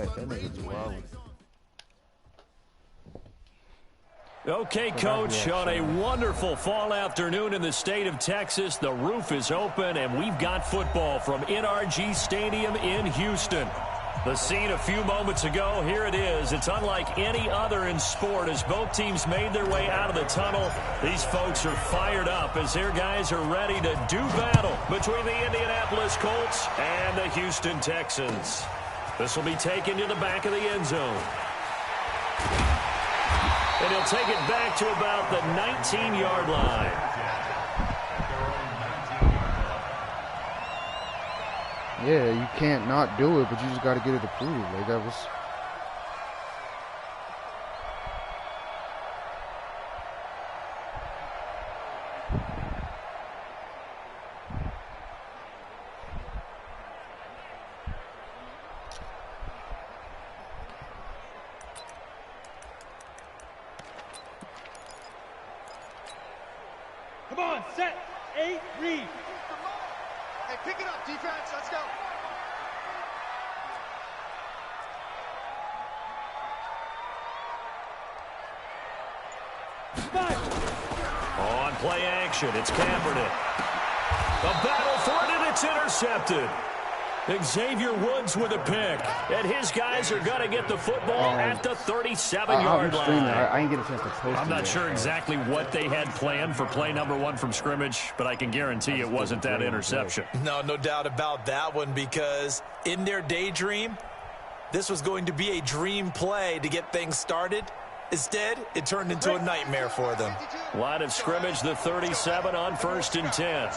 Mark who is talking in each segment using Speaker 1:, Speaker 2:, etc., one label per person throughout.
Speaker 1: back. That nigga's wild.
Speaker 2: Okay, Coach, on a wonderful fall afternoon in the state of Texas, the roof is open, and we've got football from NRG Stadium in Houston. The scene a few moments ago, here it is. It's unlike any other in sport as both teams made their way out of the tunnel. These folks are fired up as their guys are ready to do battle between the Indianapolis Colts and the Houston Texans. This will be taken to the back of the end zone. And he'll take it back to about the 19-yard line.
Speaker 1: Yeah, you can't not do it, but you just got to get it approved. Like, that was...
Speaker 3: Come on, set, 8, read. Hey, pick it up, defense. Let's go.
Speaker 2: On play action, it's Kaepernick. A battle for it, and it's intercepted. Xavier Woods with a pick, and his guys are going to get the football at the 37-yard line.
Speaker 1: I ain't get a chance to post
Speaker 2: I'm not sure exactly what they had planned for play number 1 from scrimmage, but I can guarantee it wasn't that interception.
Speaker 4: No doubt about that one, because in their daydream, this was going to be a dream play to get things started. Instead, it turned into a nightmare for them.
Speaker 2: Line of scrimmage, the 37 on 1st and 10.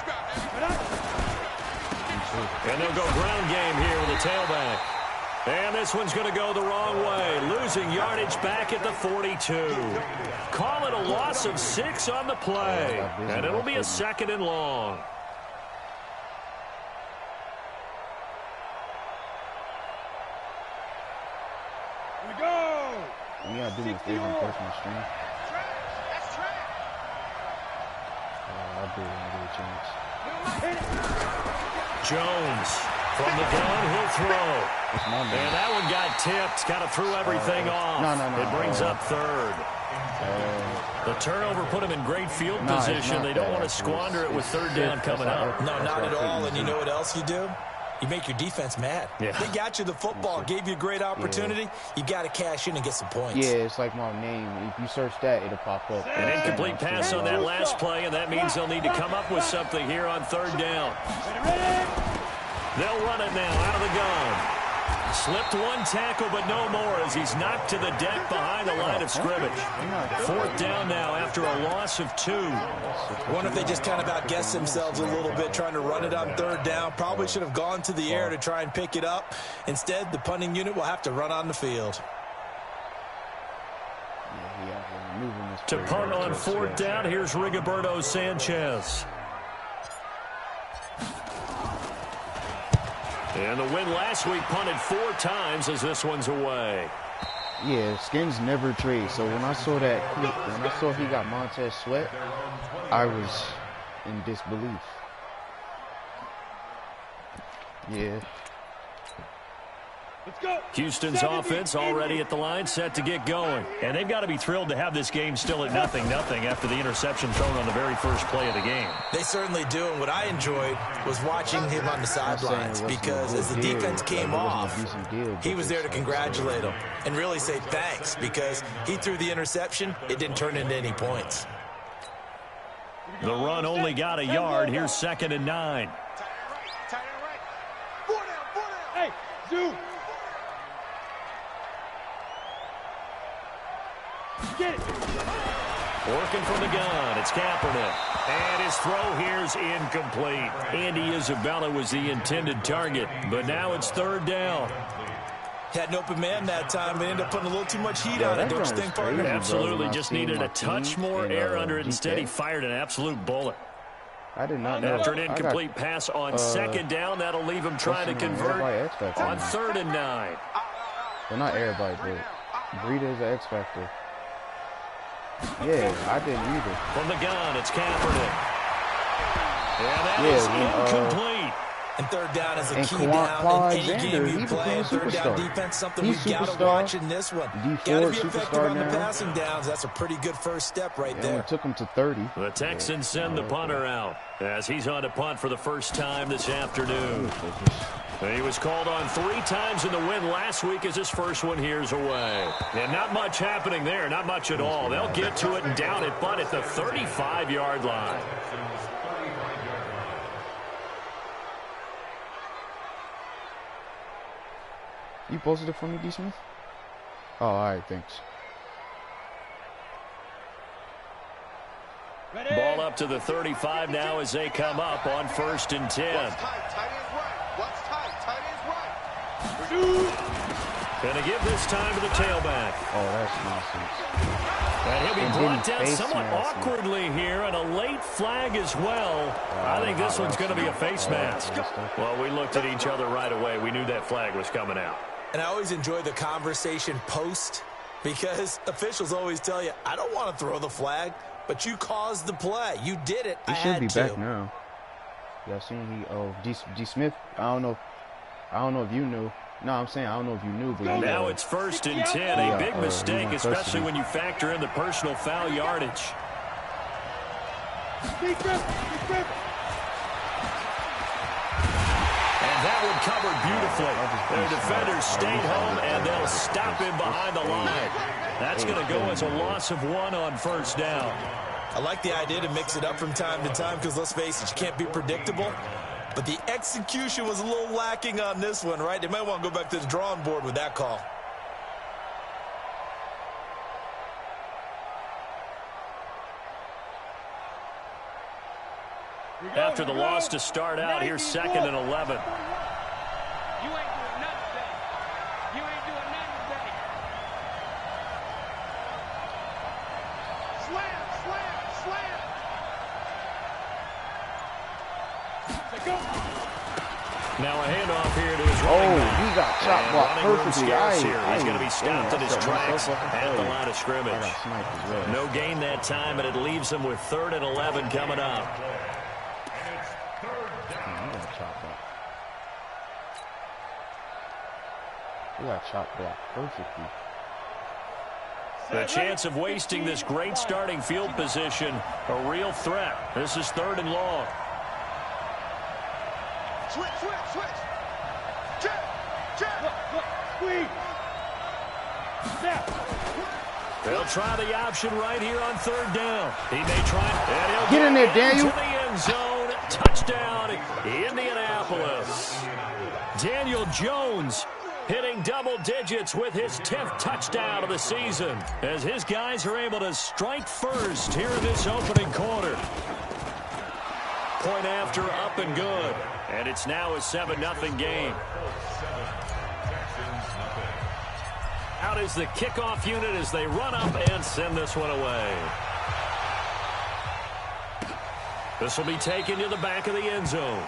Speaker 2: And they'll go ground game here with a tailback. And this one's going to go the wrong way. Losing yardage back at the 42. Call it a loss of 6 on the play. And it'll be a 2nd and long.
Speaker 3: Here we go.
Speaker 1: You got to do this even personal stream. I'll do it when I get a chance.
Speaker 2: Jones from the gun, he'll throw. And that one got tipped, kind of threw everything off.
Speaker 1: No.
Speaker 2: It brings up 3rd. The turnover put him in great field position. They don't want to squander it with 3rd down coming up.
Speaker 4: No, not at all. And you know what else you do? You make your defense mad.
Speaker 2: Yeah.
Speaker 4: They got you the football, gave you a great opportunity. You got to cash in and get some points.
Speaker 1: Yeah, it's like my name. If you search that, it'll pop up.
Speaker 2: An incomplete pass on that last play, and that means they'll need to come up with something here on 3rd down. They'll run it now out of the gun. Slipped one tackle, but no more as he's knocked to the deck behind the line of scrimmage. 4th down now after a loss of 2.
Speaker 4: Wonder if they just kind of outguessed themselves a little bit trying to run it on 3rd down. Probably should have gone to the air to try and pick it up. Instead, the punting unit will have to run on the field.
Speaker 2: To punt on 4th down, here's Rigoberto Sanchez. And the win last week punted 4 times as this one's away.
Speaker 1: Yeah, Skins never trade. So when I saw that, when I saw he got Montez Sweat, I was in disbelief. Yeah.
Speaker 3: Let's go.
Speaker 2: Houston's offense already at the line, set to get going. And they've got to be thrilled to have this game still at 0-0 after the interception thrown on the very first play of the game.
Speaker 4: They certainly do, and what I enjoyed was watching him on the sidelines, because as the defense came off, he was there to congratulate them and really say thanks, because he threw the interception. It didn't turn into any points.
Speaker 2: The run only got a yard. Here's 2nd and 9.
Speaker 3: Hey, Zoo. Get it.
Speaker 2: Working from the gun, it's Kaepernick. And his throw here's incomplete. Andy Isabella was the intended target, but now it's 3rd down.
Speaker 4: Had an open man that time, but ended up putting a little too much heat on it, don't you think, partner?
Speaker 2: Absolutely, just needed a touch more air under it. Instead, he fired an absolute bullet.
Speaker 1: I did not know.
Speaker 2: After an incomplete pass on 2nd down, that'll leave him trying to convert on 3rd and 9.
Speaker 1: Well, not everybody, but Breida is an X factor. Yeah, I didn't either.
Speaker 2: From the gun, it's Kaepernick. And that is incomplete.
Speaker 4: And third down is a key down in any game you play. Third down defense, something we've got to watch in this one. Got to be effective on the passing downs. That's a pretty good first step right there.
Speaker 1: It took him to 30.
Speaker 2: The Texans send the punter out as he's on to punt for the first time this afternoon. He was called on 3 times in the win last week as his first one here's away. And not much happening there, not much at all. They'll get to it and down it, but at the 35-yard line.
Speaker 1: You posted it for me, D. Smith? Oh, all right, thanks.
Speaker 3: Ready?
Speaker 2: Ball up to the 35 now as they come up on 1st and 10.
Speaker 3: What's tight? Tight ends right. What's tight? Tight ends right. Shoot.
Speaker 2: Going to give this time to the tailback.
Speaker 1: Oh, that's nonsense.
Speaker 2: And he'll be brought down somewhat awkwardly here, and a late flag as well. I think this one's going to be a face mask. Well, we looked at each other right away. We knew that flag was coming out.
Speaker 4: And I always enjoy the conversation post because officials always tell you, I don't want to throw the flag, but you caused the play. You did it.
Speaker 1: He should be back now. Y'all seen D. Smith? I don't know if you knew. No, I'm saying I don't know if you knew, but
Speaker 2: now it's 1st and 10. A big mistake, especially when you factor in the personal foul yardage. And that one covered beautifully. Their defenders stayed home, and they'll stop him behind the line. That's going to go as a loss of 1 on 1st down.
Speaker 4: I like the idea to mix it up from time to time because, let's face it, you can't be predictable. But the execution was a little lacking on this one, right? They might want to go back to the drawing board with that call.
Speaker 2: After the loss to start out, here's 2nd and 11.
Speaker 3: You ain't doing nothing today. You ain't doing nothing today. Slam, slam, slam. Go.
Speaker 2: Now a handoff here to his running back.
Speaker 1: He got chopped blocked perfectly.
Speaker 2: He's going to be stopped in his tracks at the line of scrimmage. No gain that time, and it leaves him with 3rd and 11 coming up.
Speaker 1: He got chopped blocked perfectly.
Speaker 2: The chance of wasting this great starting field position, a real threat. This is 3rd and long.
Speaker 3: Switch, switch, switch. Check, check. Look, squeeze. Snap.
Speaker 2: They'll try the option right here on 3rd down. He may try. And he'll
Speaker 1: get in there, Daniel.
Speaker 2: To the end zone. Touchdown, Indianapolis. Daniel Jones hitting double digits with his 10th touchdown of the season as his guys are able to strike first here in this opening quarter. Point after, up and good. And it's now a 7-0 game. Out is the kickoff unit as they run up and send this one away. This will be taken to the back of the end zone.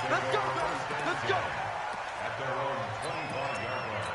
Speaker 3: Let's go, guys. Let's go.
Speaker 5: At their own 25-yard line.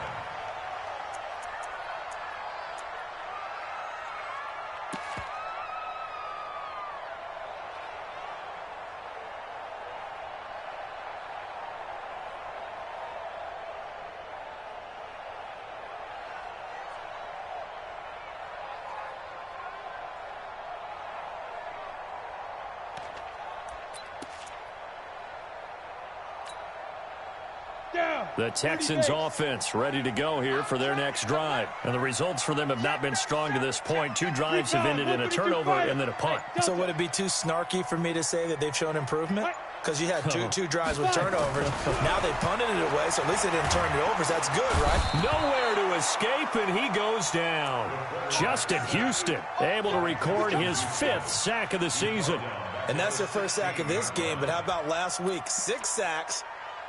Speaker 2: The Texans offense ready to go here for their next drive. And the results for them have not been strong to this point. 2 drives have ended in a turnover and then a punt.
Speaker 4: So would it be too snarky for me to say that they've shown improvement? Because you had two drives with turnovers. Now they punted it away, so at least they didn't turn it over. So that's good, right?
Speaker 2: Nowhere to escape, and he goes down. Justin Houston able to record his 5th sack of the season.
Speaker 4: And that's their first sack of this game, but how about last week? 6 sacks.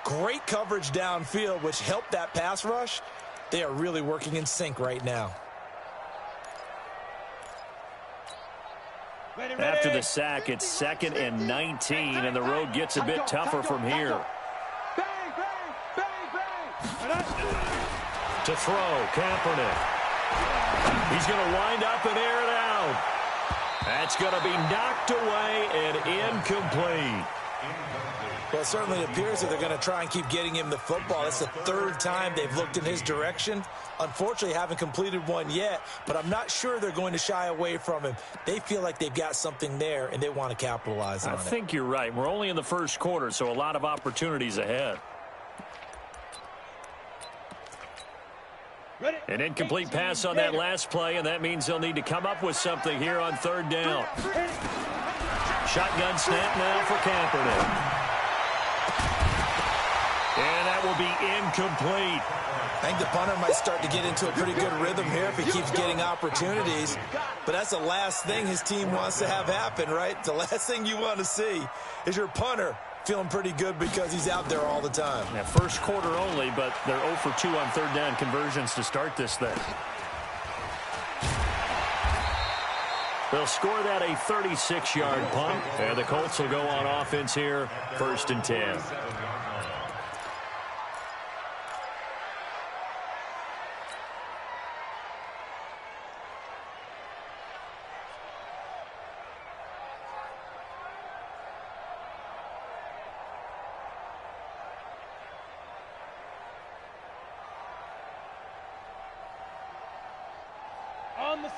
Speaker 4: Great coverage downfield, which helped that pass rush. They are really working in sync right now.
Speaker 2: After the sack, it's 2nd and 19, and the road gets a bit tougher from here.
Speaker 3: Bang, bang, bang, bang.
Speaker 2: To throw, Kaepernick. He's going to wind up and air it out. That's going to be knocked away and incomplete.
Speaker 4: Well, it certainly appears that they're going to try and keep getting him the football. It's the third time they've looked in his direction. Unfortunately, haven't completed one yet, but I'm not sure they're going to shy away from him. They feel like they've got something there, and they want to capitalize on it.
Speaker 2: I think you're right. We're only in the first quarter, so a lot of opportunities ahead. An incomplete pass on that last play, and that means they'll need to come up with something here on third down. Shotgun snap now for Kaepernick. And that will be incomplete.
Speaker 4: I think the punter might start to get into a pretty good rhythm here if he keeps getting opportunities. But that's the last thing his team wants to have happen, right? The last thing you want to see is your punter feeling pretty good because he's out there all the time.
Speaker 2: Yeah, first quarter only, but they're 0 for 2 on third down conversions to start this thing. They'll score that a 36-yard punt, and the Colts will go on offense here, 1st and 10.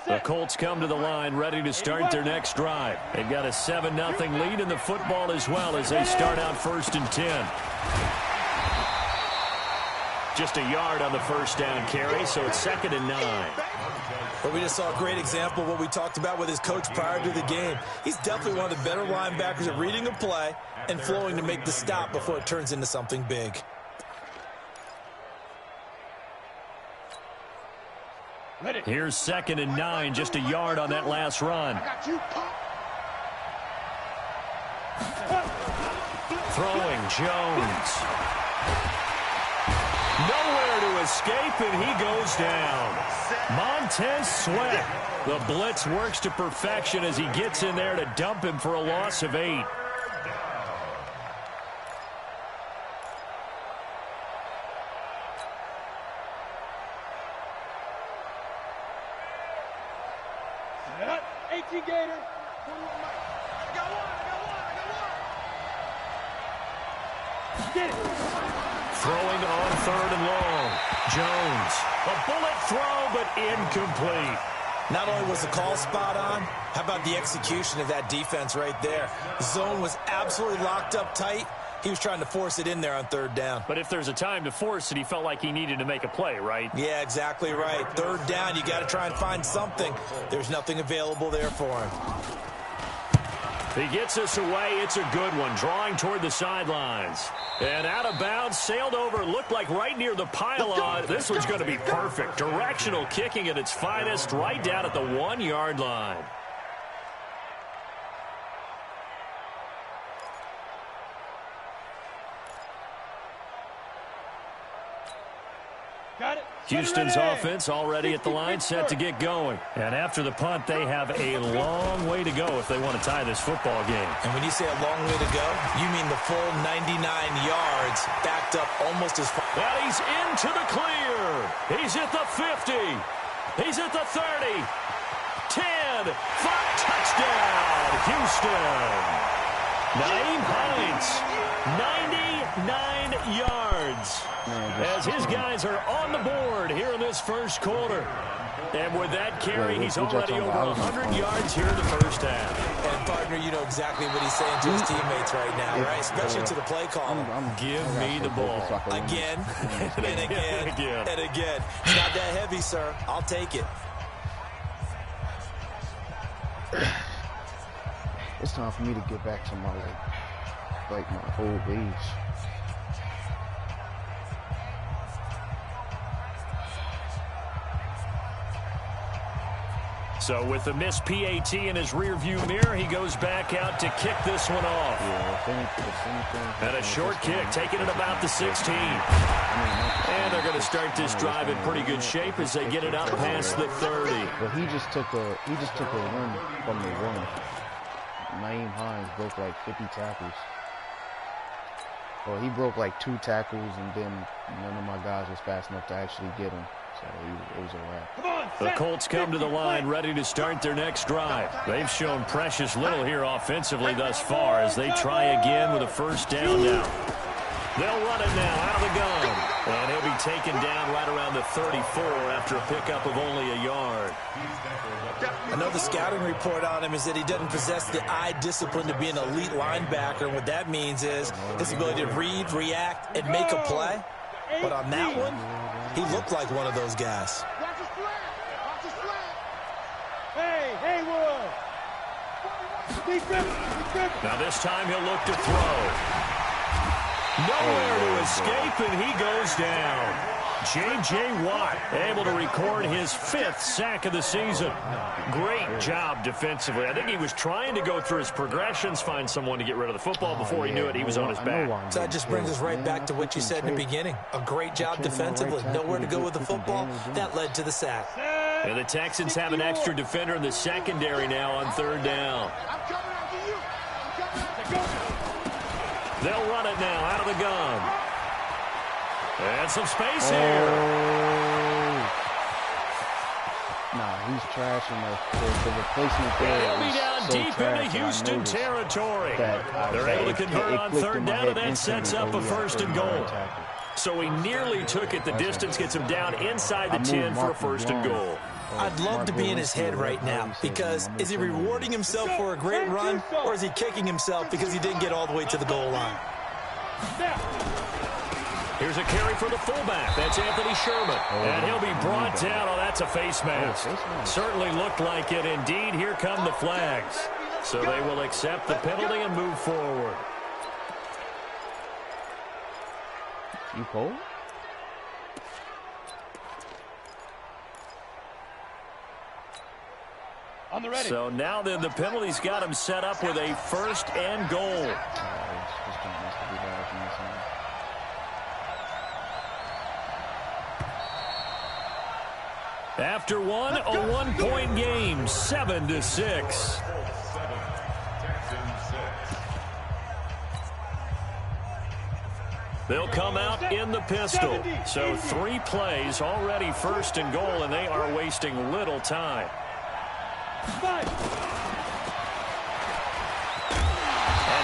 Speaker 2: The Colts come to the line ready to start their next drive. They've got a 7-0 lead in the football as well as they start out 1st and 10. Just a yard on the first down carry, so it's 2nd and 9.
Speaker 4: But we just saw a great example of what we talked about with his coach prior to the game. He's definitely one of the better linebackers at reading a play and flowing to make the stop before it turns into something big.
Speaker 2: Here's 2nd and 9, just a yard on that last run. Throwing Jones. Nowhere to escape, and he goes down. Montez Sweat. The blitz works to perfection as he gets in there to dump him for a loss of 8. Throwing on 3rd and long. Jones. A bullet throw, but incomplete.
Speaker 4: Not only was the call spot on, how about the execution of that defense right there? The zone was absolutely locked up tight. He was trying to force it in there on 3rd down.
Speaker 2: But if there's a time to force it, he felt like he needed to make a play, right?
Speaker 4: Yeah, exactly right. 3rd down, you got to try and find something. There's nothing available there for him.
Speaker 2: He gets us away. It's a good one. Drawing toward the sidelines. And out of bounds, sailed over, looked like right near the pylon. This one's going to be perfect. Directional kicking at its finest, right down at the 1-yard line. Houston's offense already at the line, set to get going. And after the punt, they have a long way to go if they want to tie this football game.
Speaker 4: And when you say a long way to go, you mean the full 99 yards, backed up almost as far.
Speaker 2: And he's into the clear. He's at the 50. He's at the 30. 10. 5. Touchdown, Houston. Naeem Hines, 99 yards. As his guys are on the board here in this first quarter. And with that carry, he's already over 100 yards here in the first half.
Speaker 4: And, partner, you know exactly what he's saying to his teammates right now, right? Especially to the play caller.
Speaker 2: Give me the ball.
Speaker 4: Again, and again, and again. It's not that heavy, sir. I'll take it.
Speaker 1: It's time for me to get back to my, like my old age.
Speaker 2: So with the missed PAT in his rearview mirror, he goes back out to kick this one off. And a short kick, taking it about the 16. And they're going to start this drive in pretty good shape as they get it up past the 30.
Speaker 1: But he just took a run from the one. Naeem Hines broke like 50 tackles. Well, he broke like 2 tackles, and then none of my guys was fast enough to actually get him. So it was a wrap.
Speaker 2: The Colts come to the line ready to start their next drive. They've shown precious little here offensively thus far as they try again with a first down now. They'll run it now out of the gun. And he'll be taken down right around the 34 after a pickup of only a yard.
Speaker 4: I know the scouting report on him is that he doesn't possess the eye discipline to be an elite linebacker. And what that means is his ability to read, react, and make a play. But on that one, he looked like one of those guys.
Speaker 3: Watch his flag. Watch his flag. Hey, Haywood. Defense.
Speaker 2: Now this time he'll look to throw. Nowhere to escape, and he goes down. J.J. Watt able to record his 5th sack of the season. Great job defensively. I think he was trying to go through his progressions, find someone to get rid of the football. Before he knew it, he was on his back.
Speaker 4: So that just brings us right back to what you said in the beginning. A great job defensively. Nowhere to go with the football. That led to the sack.
Speaker 2: And the Texans have an extra defender in the secondary now on 3rd down.
Speaker 3: I'm coming after you. I'm coming after you.
Speaker 2: They'll run it now out of the gun. And some space here.
Speaker 1: Nah, he's trashing the replacement there.
Speaker 2: And he'll be down
Speaker 1: so
Speaker 2: deep into
Speaker 1: trash,
Speaker 2: Houston territory. They're
Speaker 1: that
Speaker 2: able to convert on
Speaker 1: clicked
Speaker 2: 3rd
Speaker 1: in my
Speaker 2: down,
Speaker 1: head
Speaker 2: and that sets up a
Speaker 1: instantly.
Speaker 2: 1st and goal. So he nearly took it. The distance gets him down inside the 10 for a 1st and goal.
Speaker 4: I'd love to be in his head right now because is he rewarding himself for a great run or is he kicking himself because he didn't get all the way to the goal line?
Speaker 2: Here's a carry for the fullback. That's Anthony Sherman. And he'll be brought down. Oh, that's a face mask. Certainly looked like it. Indeed, here come the flags. So they will accept the penalty and move forward.
Speaker 1: You cold?
Speaker 3: On the ready.
Speaker 2: So now then the penalty's got him set up with a 1st and goal. After one, a 1-point game, 7-6. They'll come out in the pistol. So 3 plays, already 1st and goal, and they are wasting little time. And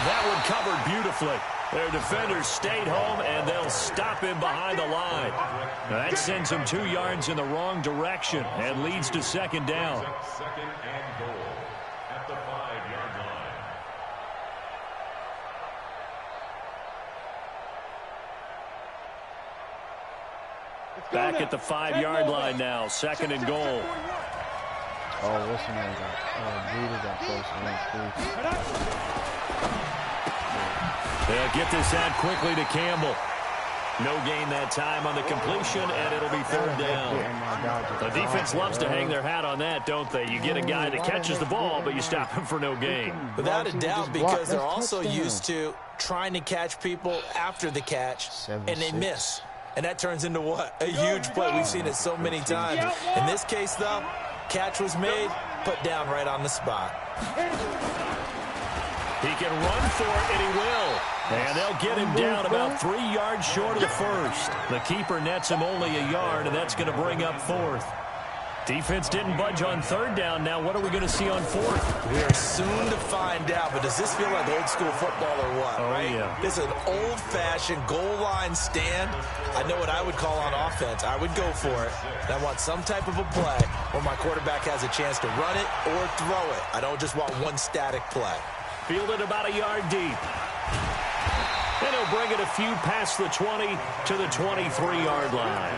Speaker 2: that one covered beautifully. Their defenders stayed home, and they'll stop him behind the line. Now that sends him 2 yards in the wrong direction and leads to 2nd down.
Speaker 5: 2nd and goal at the 5-yard line.
Speaker 2: Back at the 5-yard line now, 2nd and goal.
Speaker 1: Oh, what's the name? Breeder got close to 1-3.
Speaker 2: They'll get this out quickly to Campbell. No gain that time on the completion, and it'll be 3rd down. The defense loves to hang their hat on that, don't they? You get a guy that catches the ball, but you stop him for no gain.
Speaker 4: Without a doubt, because they're also used to trying to catch people after the catch, and they miss. And that turns into what? A huge play. We've seen it so many times. In this case, though, catch was made, put down right on the spot.
Speaker 2: He can run for it, and he will. And they'll get him down about 3 yards short of the 1st. The keeper nets him only a yard, and that's going to bring up 4th. Defense didn't budge on 3rd down. Now what are we going to see on 4th?
Speaker 4: We are soon to find out, but does this feel like old school football or what, right?
Speaker 2: Yeah.
Speaker 4: This is an old-fashioned goal line stand. I know what I would call on offense. I would go for it. And I want some type of a play where my quarterback has a chance to run it or throw it. I don't just want one static play.
Speaker 2: Fielded about a yard deep. And he'll bring it a few past the 20 to the 23-yard line.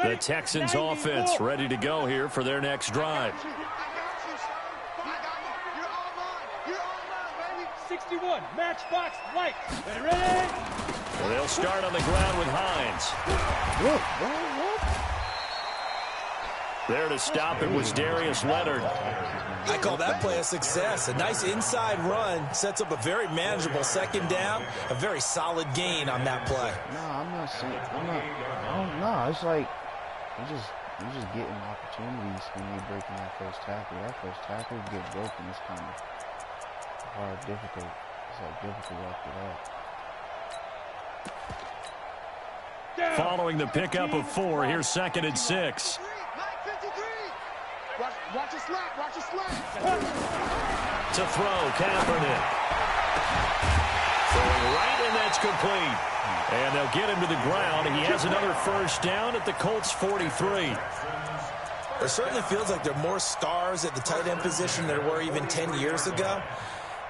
Speaker 2: The Texans offense ready to go here for their next drive.
Speaker 3: I got you, son. I got you. You're all mine. You're all mine, baby. 61, matchbox light. Ready?
Speaker 2: Well, they'll start on the ground with Hines. There to stop it was Darius Leonard.
Speaker 4: I call that play a success. A nice inside run sets up a very manageable second down, a very solid gain on that play.
Speaker 1: No, I'm not saying, no, it's like, you're just getting opportunities when you're breaking that first tackle. That first tackle get broken, it's kind of hard, difficult. It's like difficult after that.
Speaker 2: Following the pickup of 4, here's 2nd and 6.
Speaker 3: Watch your slap, watch your slap.
Speaker 2: To throw, Kaepernick. Throwing right, and that's complete. And they'll get him to the ground. He has another first down at the Colts 43.
Speaker 4: It certainly feels like there are more stars at the tight end position than there were even 10 years ago.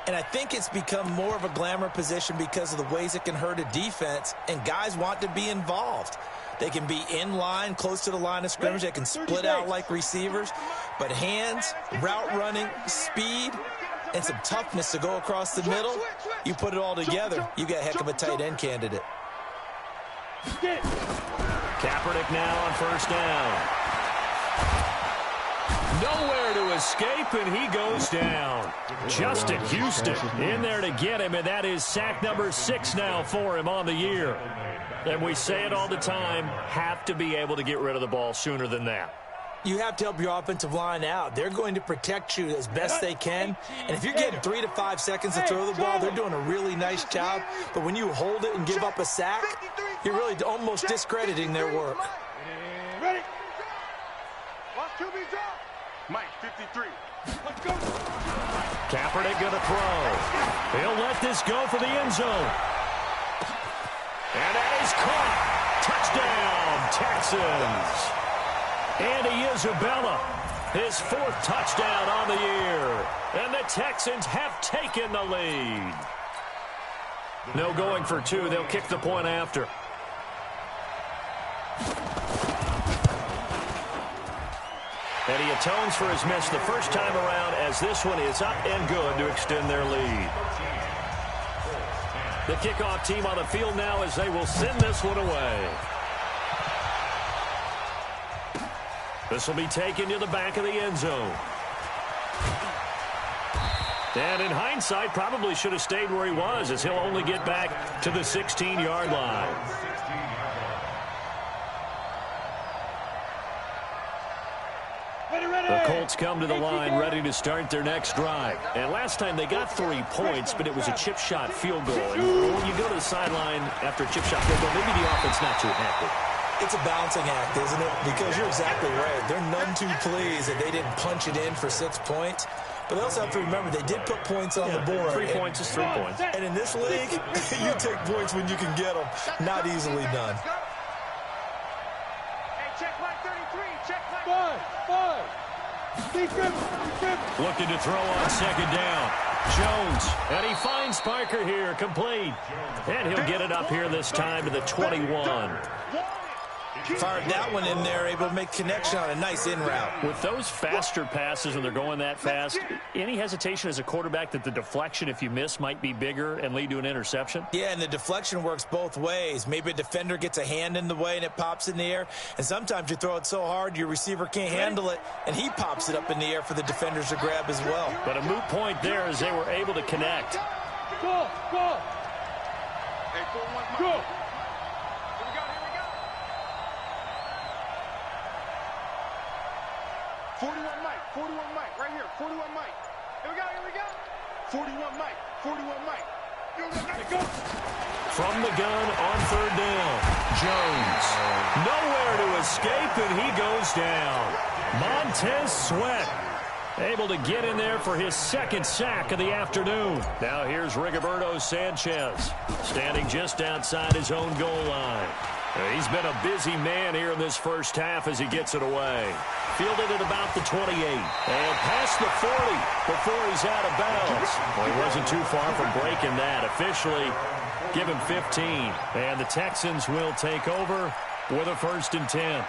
Speaker 4: And I think it's become more of a glamour position because of the ways it can hurt a defense, and guys want to be involved. They can be in line, close to the line of scrimmage. They can split out like receivers. But hands, route running, speed, and some toughness to go across the middle, you put it all together, you got a heck of a tight end candidate.
Speaker 2: Kaepernick now on first down. Nowhere to escape, and he goes down. Justin Houston in there to get him, and that is sack number 6 now for him on the year. And we say it all the time, have to be able to get rid of the ball sooner than that.
Speaker 4: You have to help your offensive line out. They're going to protect you as best they can. And if you're getting 3 to 5 seconds to throw the ball, they're doing a really nice job. But when you hold it and give up a sack, you're really almost discrediting their work.
Speaker 3: Ready? Watch QB drop. Mike, 53. Let's go.
Speaker 2: Kaepernick going to throw. He'll let this go for the end zone. And that is caught. Touchdown, Texans. Andy Isabella, his 4th touchdown on the year. And the Texans have taken the lead. No going for 2. They'll kick the point after. And he atones for his miss the first time around, as this one is up and good to extend their lead. The kickoff team on the field now as they will send this one away. This will be taken to the back of the end zone. And in hindsight, probably should have stayed where he was, as he'll only get back to the 16-yard line. The Colts come to the line ready to start their next drive. And last time they got 3 points, but it was a chip shot field goal. And when you go to the sideline after a chip shot field goal, maybe the offense not too happy.
Speaker 4: It's a balancing act, isn't it? Because you're exactly right. They're none too pleased that they didn't punch it in for 6 points. But they also have to remember they did put points on the board.
Speaker 2: 3 points is 3 points.
Speaker 4: And in this league, you take points when you can get them. Not easily done.
Speaker 3: Hey, check my 33. Check my 5.
Speaker 2: Looking to throw on second down. Jones, and he finds Parker here, complete. And he'll get it up here this time to the 21.
Speaker 4: Fired that one in there, able to make connection on a nice in route.
Speaker 2: With those faster passes when they're going that fast, any hesitation as a quarterback that the deflection, if you miss, might be bigger and lead to an interception?
Speaker 4: Yeah, and the deflection works both ways. Maybe a defender gets a hand in the way and it pops in the air. And sometimes you throw it so hard your receiver can't handle it, and he pops it up in the air for the defenders to grab as well.
Speaker 2: But a moot point there as they were able to connect.
Speaker 3: Go. Hey, 4-1, go. 41 Mike, right here, 41 Mike. Here we go. 41 Mike. Go.
Speaker 2: From the gun on third down, Jones. Nowhere to escape, and he goes down. Montez Sweat able to get in there for his 2nd sack of the afternoon. Now here's Rigoberto Sanchez, standing just outside his own goal line. He's been a busy man here in this first half as he gets it away. Fielded at about the 28. And past the 40 before he's out of bounds. Well, he wasn't too far from breaking that. Officially, give him 15. And the Texans will take over with a 1st and 10.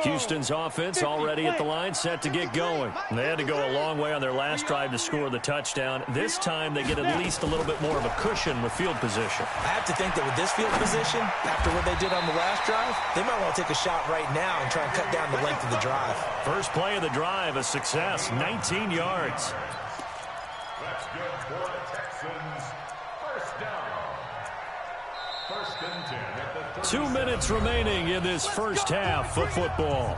Speaker 2: Houston's offense already at the line, set to get going. They had to go a long way on their last drive to score the touchdown. This time they get at least a little bit more of a cushion with field position.
Speaker 4: I have to think that with this field position, after what they did on the last drive, they might want to take a shot right now and try and cut down the length of the drive.
Speaker 2: First play of the drive, a success, 19 yards.
Speaker 5: That's good for the Texans. First down. First and 10 at the
Speaker 2: 2 minutes remaining in this first half of football.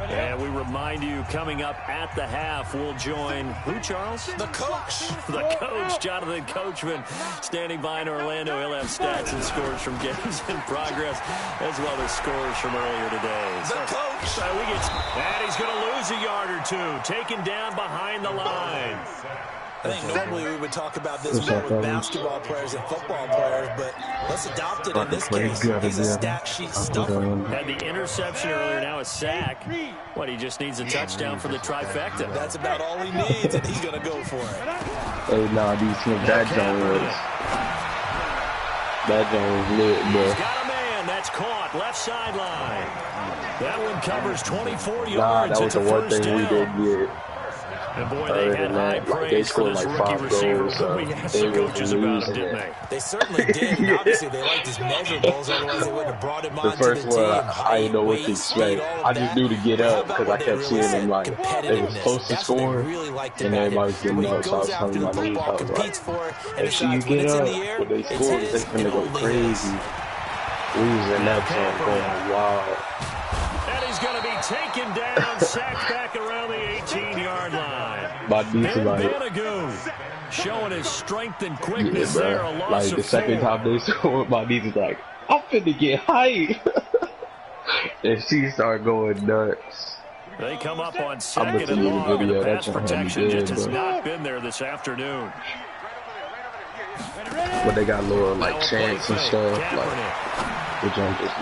Speaker 2: And we remind you, coming up at the half, we'll join who, Charles?
Speaker 4: The coach.
Speaker 2: The coach, Jonathan Coachman, standing by in Orlando. He'll have stats and scores from games in progress, as well as scores from earlier today.
Speaker 4: The coach.
Speaker 2: And he's going to lose a yard or two, taken down behind the line.
Speaker 4: I think normally we would talk about this more with basketball players and football players, but let's adopt it in this case. He's a stat sheet stuffer.
Speaker 2: Had the interception earlier, now a sack. What, he just needs a touchdown for the trifecta.
Speaker 4: That's about all he needs, and he's going to go for it.
Speaker 6: Hey, nah, these that joint was lit, bro.
Speaker 2: He's got a man. That's caught. Left sideline. That one covers 24 yards.
Speaker 6: Nah, that was
Speaker 2: it's
Speaker 6: the
Speaker 2: a
Speaker 6: one
Speaker 2: first
Speaker 6: thing we
Speaker 2: down.
Speaker 6: did get.
Speaker 2: And boy, they had high praise
Speaker 6: they
Speaker 2: for
Speaker 6: scored
Speaker 2: this
Speaker 6: like
Speaker 2: rookie
Speaker 6: 5
Speaker 2: receiver.
Speaker 6: goals, so
Speaker 2: We asked some coaches about him, didn't they?
Speaker 4: They certainly did, and obviously they liked his measurables, otherwise they wouldn't have brought him on
Speaker 6: The first
Speaker 4: to the
Speaker 6: one,
Speaker 4: team.
Speaker 6: I didn't know what to expect. I just knew to get up because I kept seeing them like they was close to score, and everybody was getting up, so I was telling my knees, I was like, if you get up, when they score, they finna go crazy. We was in that time going wild.
Speaker 2: And he's going to be taken down, sacked back around the 18-yard line.
Speaker 6: My knees are like,
Speaker 2: Banagoo showing his strength and quickness
Speaker 6: yeah,
Speaker 2: there.
Speaker 6: bro.
Speaker 2: A loss
Speaker 6: Like
Speaker 2: of
Speaker 6: the second
Speaker 2: 4.
Speaker 6: time they scored, my knees is like, I'm finna get hype. And she started going nuts.
Speaker 2: They come up on
Speaker 6: I'm
Speaker 2: second
Speaker 6: looking
Speaker 2: and
Speaker 6: at the
Speaker 2: long.
Speaker 6: video.
Speaker 2: The
Speaker 6: That
Speaker 2: pass
Speaker 6: joint had me
Speaker 2: protection just
Speaker 6: good,
Speaker 2: has
Speaker 6: bro.
Speaker 2: not been there this afternoon.
Speaker 6: But they got little like chants and stuff. Like the joint just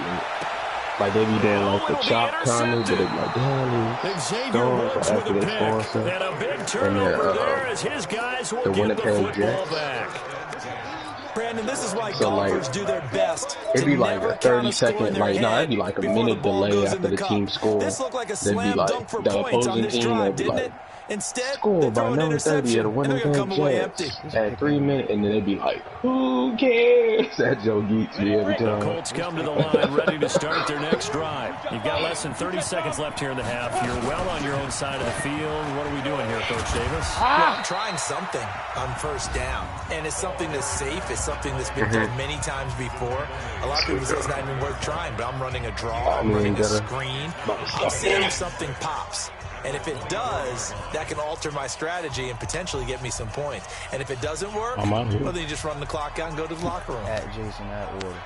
Speaker 6: like they be doing like the chop kind of, but they be like, damn,
Speaker 2: Xavier Woods with a pick. And a big turnover there as his guys will
Speaker 6: the
Speaker 2: get the
Speaker 6: Winnipeg
Speaker 2: football
Speaker 6: Jets.
Speaker 2: back.
Speaker 4: Brandon, this is why
Speaker 6: So,
Speaker 4: golfers
Speaker 6: like,
Speaker 4: do their best.
Speaker 6: It'd be
Speaker 4: to
Speaker 6: like
Speaker 4: never
Speaker 6: a
Speaker 4: count
Speaker 6: 30-second,
Speaker 4: score in
Speaker 6: like,
Speaker 4: their
Speaker 6: it'd be like a
Speaker 4: head before
Speaker 6: minute
Speaker 4: the ball
Speaker 6: delay
Speaker 4: goes
Speaker 6: after
Speaker 4: in
Speaker 6: the
Speaker 4: cup.
Speaker 6: team scored.
Speaker 4: This looked like a
Speaker 6: They'd be
Speaker 4: slam
Speaker 6: like,
Speaker 4: dunk for
Speaker 6: the
Speaker 4: points on
Speaker 6: opposing
Speaker 4: this
Speaker 6: team
Speaker 4: drive,
Speaker 6: would be
Speaker 4: didn't
Speaker 6: like,
Speaker 4: it? Instead, they
Speaker 6: scored by
Speaker 4: throw an
Speaker 6: number 30 of
Speaker 4: interception,
Speaker 6: the
Speaker 4: and they're going to come
Speaker 6: Winnipeg
Speaker 4: away
Speaker 6: Jets
Speaker 4: empty.
Speaker 6: at 3 minutes, and then they'd be like, who cares? That joke geeks me every
Speaker 2: The
Speaker 6: time.
Speaker 2: Colts come to the line ready to start their next drive. You've got less than 30 seconds left here in the half. You're well on your own side of the field. What are we doing here, Coach Davis?
Speaker 4: Well, I'm trying something on first down, and it's something that's safe. It's something that's been done many times before. A lot of people say it's not even worth trying, but I'm running a draw, I'm running a screen. I'm seeing if something pops. And if it does, that can alter my strategy and potentially get me some points. And if it doesn't work, well, then you just run the clock out and go to the locker room.
Speaker 1: At Jason, that order.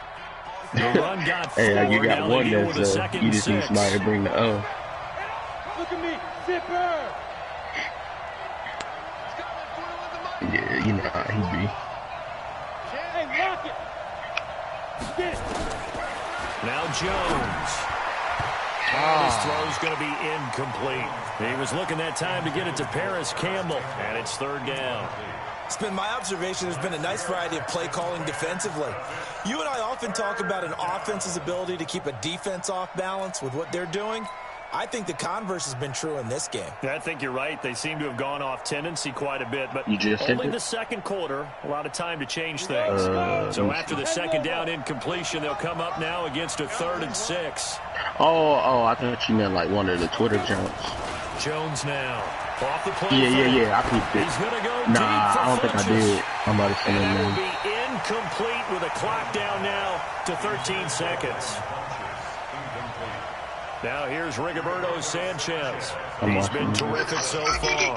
Speaker 2: The run got
Speaker 6: Hey,
Speaker 2: forward.
Speaker 6: you got
Speaker 2: Now
Speaker 6: one
Speaker 2: they deal with a
Speaker 6: that's
Speaker 2: second
Speaker 6: you
Speaker 2: and
Speaker 6: just need
Speaker 2: 6.
Speaker 6: somebody to bring the O.
Speaker 3: Look at me, zipper.
Speaker 6: Yeah, you know how he be.
Speaker 3: Hey, lock it. Get it.
Speaker 2: Now Jones. His throw's going to be incomplete. He was looking that time to get it to Paris Campbell, and it's third down.
Speaker 4: It's been my observation there's been a nice variety of play calling defensively. You and I often talk about an offense's ability to keep a defense off balance with what they're doing. I think the converse has been true in this game.
Speaker 2: I think you're right. They seem to have gone off tendency quite a bit, but
Speaker 6: You just
Speaker 2: only
Speaker 6: said
Speaker 2: the
Speaker 6: it?
Speaker 2: second quarter, a lot of time to change things. So after the second down incompletion, they'll come up now against a 3rd and 6.
Speaker 6: Oh, I thought you meant like one of the Twitter jumps.
Speaker 2: Jones now. Off the play.
Speaker 6: Yeah, I peeped it.
Speaker 2: He's going to go
Speaker 6: Nah,
Speaker 2: deep for
Speaker 6: I don't think I
Speaker 2: Funchess.
Speaker 6: did. I'm about to say
Speaker 2: And that will
Speaker 6: that
Speaker 2: be incomplete with a clock down now to 13 seconds. Now here's Rigoberto Sanchez. He's been terrific so far.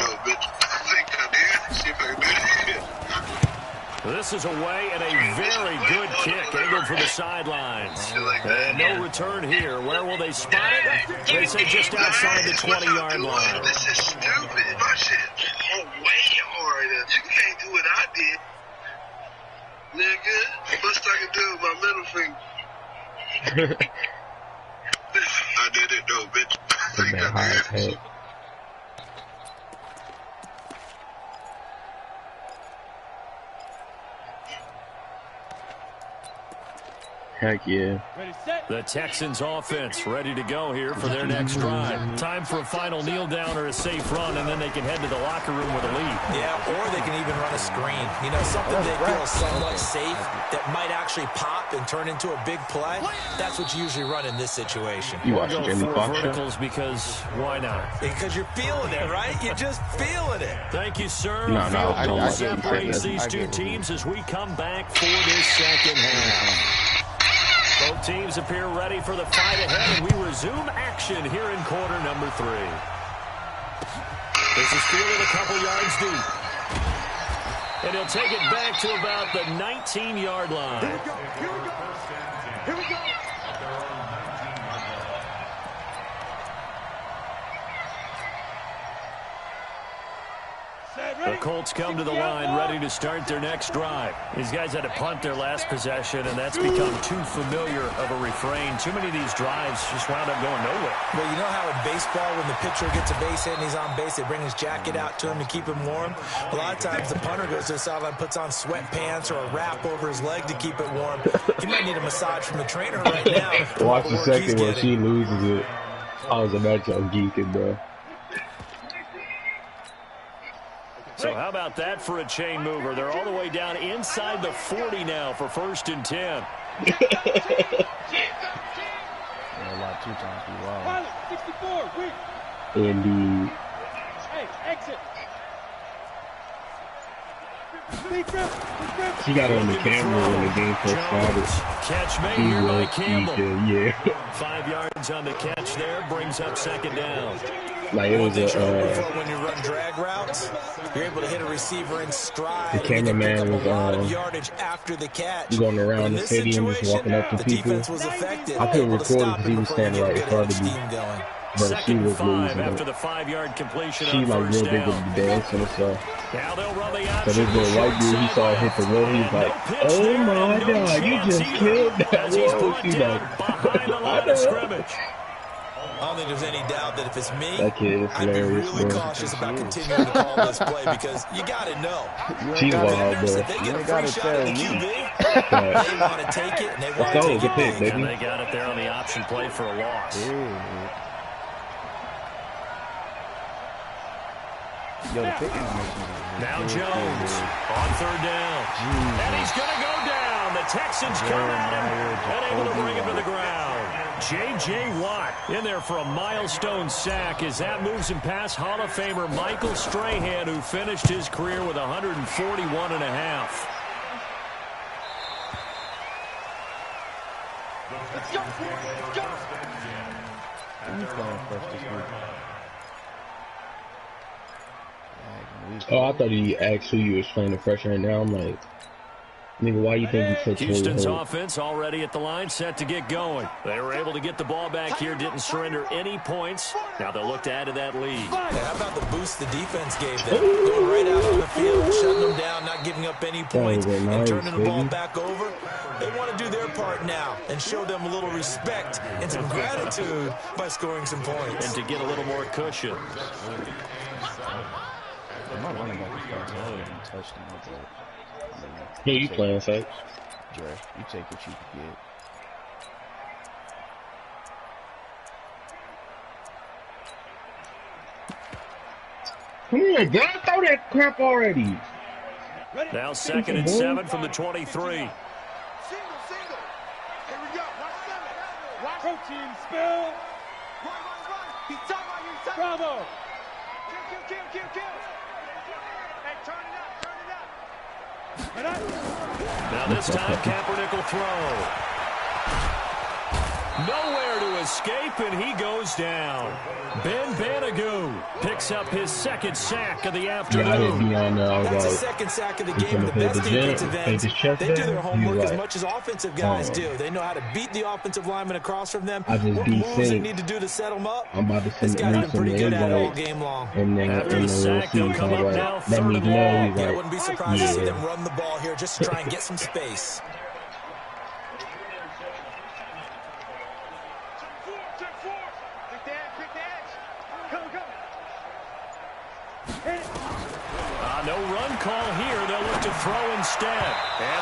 Speaker 2: This is away and a very good kick angled for the sidelines. And no return here. Where will they spot it? They say just outside the 20-yard line.
Speaker 7: This is stupid. My shit way harder. You can't do what I did. Nigga, best I can do with my middle finger. I did it though, bitch.
Speaker 6: Put that high as heck. Heck yeah.
Speaker 2: The Texans offense ready to go here for their next drive. Time for a final kneel down or a safe run, and then they can head to the locker room with a lead.
Speaker 4: Yeah, or they can even run a screen. You know, something they feel somewhat safe that might actually pop and turn into a big play. That's what you usually run in this situation.
Speaker 6: You watching Jamie Foxx?
Speaker 2: Verticals because why not?
Speaker 4: Because you're feeling it, right? You're just feeling it.
Speaker 2: Thank you, sir.
Speaker 6: No,
Speaker 2: Field separates these two teams as we come back for this second half. Both teams appear ready for the fight ahead, and we resume action here in quarter number 3. This is fielded a couple yards deep. And he'll take it back to about the 19-yard line.
Speaker 3: Here we go. Here we go. Here we go.
Speaker 2: The Colts come to the line ready to start their next drive. These guys had to punt their last possession, and that's become too familiar of a refrain. Too many of these drives just wound up going nowhere.
Speaker 4: Well, you know how in baseball when the pitcher gets a base hit and he's on base, they bring his jacket out to him to keep him warm? A lot of times the punter goes to the sideline, puts on sweatpants or a wrap over his leg to keep it warm. He might need a massage from the trainer right now.
Speaker 6: Watch the second where she loses it. I was imagining geeking, bro.
Speaker 2: So how about that for a chain mover? They're all the way down inside the 40 now for 1st and 10.
Speaker 1: A lot 2 times be wild.
Speaker 3: 64, wait.
Speaker 6: Indeed.
Speaker 3: Hey, exit.
Speaker 6: She got on the camera when the game first started.
Speaker 2: Catch made here by Campbell.
Speaker 6: Yeah.
Speaker 2: 5 yards on the catch there, brings up 2nd down.
Speaker 6: Like it was a
Speaker 4: when you run drag routes, you're able to hit a receiver in stride.
Speaker 6: the cameraman was
Speaker 4: yardage after the catch.
Speaker 6: going around the stadium just walking up to people. I couldn't record it because he was standing right in front of me. But she was losing.
Speaker 2: After the 5-yard completion
Speaker 6: She like real big with the dance and stuff. So this little white dude, he saw it hit the wall. He was like, "Oh my God, you just killed that wall." She's like, "I know."
Speaker 4: I don't think there's any doubt that if it's me,
Speaker 6: That kid is
Speaker 4: I'd be
Speaker 6: hilarious,
Speaker 4: really
Speaker 6: bro.
Speaker 4: cautious about continuing to call this play because you got to know.
Speaker 6: She's wild,
Speaker 4: If
Speaker 6: bro.
Speaker 4: they get a
Speaker 1: gotta
Speaker 4: free shot at the
Speaker 1: tell
Speaker 4: QB,
Speaker 1: me.
Speaker 4: they want to take it, and they want to
Speaker 6: Let's go,
Speaker 4: take
Speaker 6: good
Speaker 4: it
Speaker 6: pick,
Speaker 4: big.
Speaker 6: baby.
Speaker 2: And they got it there on the option play for a loss.
Speaker 1: Yo, the pick
Speaker 2: Now Jones on 3rd down. And he's going to go down. The Texans come at him and able to bring him to the ground. J.J. Watt in there for a milestone sack as that moves him past Hall of Famer Michael Strahan, who finished his career with 141.5.
Speaker 3: Let's go. Let's go.
Speaker 6: Oh, I thought he asked who you was playing the fresh right now. I'm like, nigga, why you think he said
Speaker 2: Houston's
Speaker 6: Tory Holt?
Speaker 2: offense already at the line, set to get going. They were able to get the ball back here, didn't surrender any points. Now they'll look to add to that lead.
Speaker 4: How about the boost the defense gave them? Going right out on the field, shutting them down, not giving up any points, and turning the ball back over. They want to do their part now and show them a little respect and some gratitude by scoring some points.
Speaker 2: And to get a little more cushion.
Speaker 1: My running back is got touchdown, but
Speaker 6: Who you playing, Fake?
Speaker 1: Dre, you take what you can get.
Speaker 6: Come on, God, throw that crap already.
Speaker 2: Now 2nd and 7 from the 23.
Speaker 3: Single. Here we go. Watch protein spill. Run. He's talking about you. Bravo. Kill. Hey, turn it up.
Speaker 2: Now this time Kaepernick will throw. Nowhere to escape, and he goes down. Ben Banagoo picks up his 2nd sack of the afternoon.
Speaker 6: Yeah, I didn't be on there. I was
Speaker 4: That's the
Speaker 6: like,
Speaker 4: 2nd sack of the
Speaker 6: he's
Speaker 4: game.
Speaker 6: gonna
Speaker 4: The best defensive
Speaker 6: paint
Speaker 4: ends,
Speaker 6: his chest
Speaker 4: they do their
Speaker 6: down.
Speaker 4: homework
Speaker 6: He's
Speaker 4: as
Speaker 6: like,
Speaker 4: much as offensive guys do. They know how to beat the offensive lineman across from them.
Speaker 6: I just
Speaker 4: What
Speaker 6: be
Speaker 4: moves they
Speaker 6: saying,
Speaker 4: need to do to set them up.
Speaker 6: I'm about to
Speaker 4: This
Speaker 6: send
Speaker 4: guy's
Speaker 6: him
Speaker 4: been
Speaker 6: some
Speaker 4: pretty good at it all
Speaker 6: invite.
Speaker 4: game long.
Speaker 6: And then
Speaker 2: After
Speaker 6: in
Speaker 2: the
Speaker 6: the
Speaker 2: sack, they'll
Speaker 6: season,
Speaker 2: come up
Speaker 6: like,
Speaker 2: now,
Speaker 6: let
Speaker 2: 3rd
Speaker 6: me
Speaker 2: and
Speaker 6: know.
Speaker 2: long.
Speaker 6: He's
Speaker 4: Yeah, I
Speaker 6: like,
Speaker 4: wouldn't be surprised to see
Speaker 6: yeah.
Speaker 4: them run the ball here just to try and get some space.
Speaker 3: Pick the edge. Go.
Speaker 2: On no run call here. They'll look to throw instead.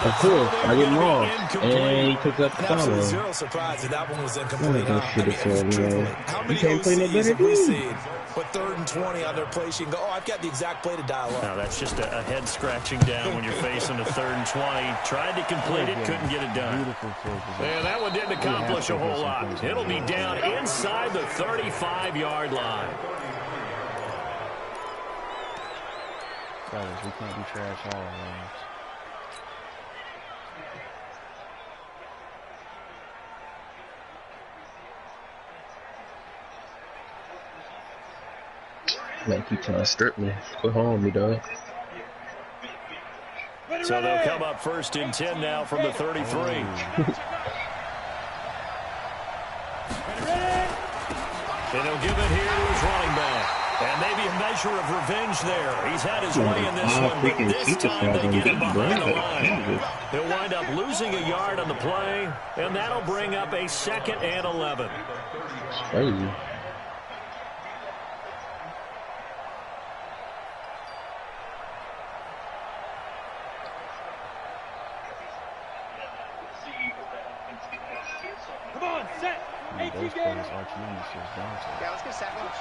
Speaker 6: Of course, I get them all. And he took up the
Speaker 4: absolutely
Speaker 6: foul.
Speaker 4: zero surprise that that one was incomplete. How many
Speaker 6: can't play no
Speaker 4: OCs
Speaker 6: better
Speaker 4: have we
Speaker 6: team.
Speaker 4: seen with 3rd and 20 on their play sheet and go, oh, I've got the exact play to dial up.
Speaker 2: Now, that's just a head scratching down when you're facing a 3rd and 20. Tried to complete it, couldn't get it done. And that one didn't accomplish a whole lot. It'll be down inside the 35-yard line.
Speaker 1: Fellas, we can't be trash all around.
Speaker 6: Like, you trying to strip me. Quit home me, dog.
Speaker 2: So they'll come up 1st and 10 now from the 33. And he'll give it here to his running back. And maybe a measure of revenge there. He's had his way in this one, but this time they get him behind the line. He'll wind up losing a yard on the play, and that'll bring up a 2nd and 11.
Speaker 6: It's crazy.
Speaker 3: Come on, set.
Speaker 1: Those players are tremendous.
Speaker 3: Yeah, let's get a sandwich.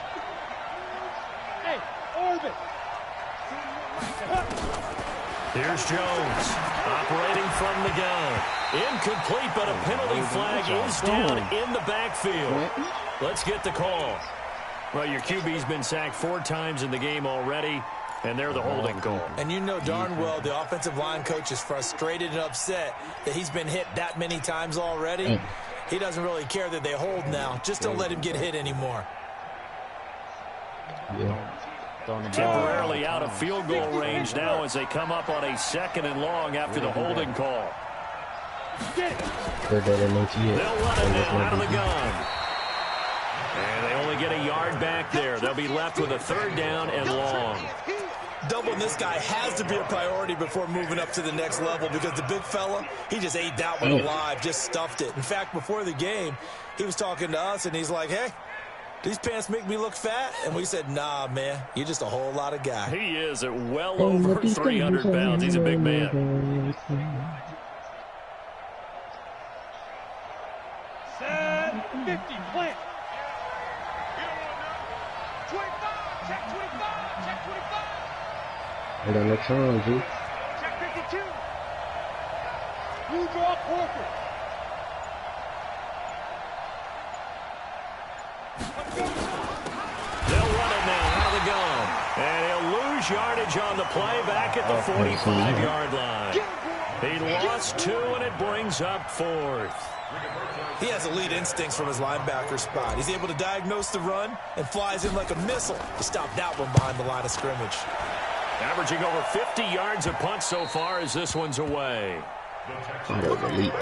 Speaker 3: Hey, orbit.
Speaker 2: Here's Jones, operating from the gun. Incomplete, but a penalty flag is down in the backfield. Let's get the call. Well, your QB's been sacked 4 times in the game already, and they're the holding call.
Speaker 4: And you know darn well the offensive line coach is frustrated and upset that he's been hit that many times already. He doesn't really care that they hold now. Just don't let him get hit anymore.
Speaker 2: Temporarily out of field goal range now as they come up on a 2nd and long after the holding call.
Speaker 6: They'll run
Speaker 2: it now out of the gun. And they only get a yard back there. They'll be left with a 3rd down and long.
Speaker 4: Doubling this guy has to be a priority before moving up to the next level because the big fella, he just ate that one alive, just stuffed it. In fact, before the game, he was talking to us, and he's like, hey, these pants make me look fat? And we said, nah, man, you're just a whole lot of guy.
Speaker 2: He is at well over 300 pounds. He's a big man.
Speaker 3: Set 50, plant. 25, check 25, check 25.
Speaker 6: Hold on, next time, G.
Speaker 3: Check 52. Blue draw Corker.
Speaker 2: They'll run it now out of the gun. And he'll lose yardage on the play back at the 45-yard line. He lost 2, and it brings up 4th.
Speaker 4: He has elite instincts from his linebacker spot. He's able to diagnose the run and flies in like a missile to stop that one behind the line of scrimmage.
Speaker 2: Averaging over 50 yards a punt so far as this one's away.
Speaker 6: Oh, that was elite.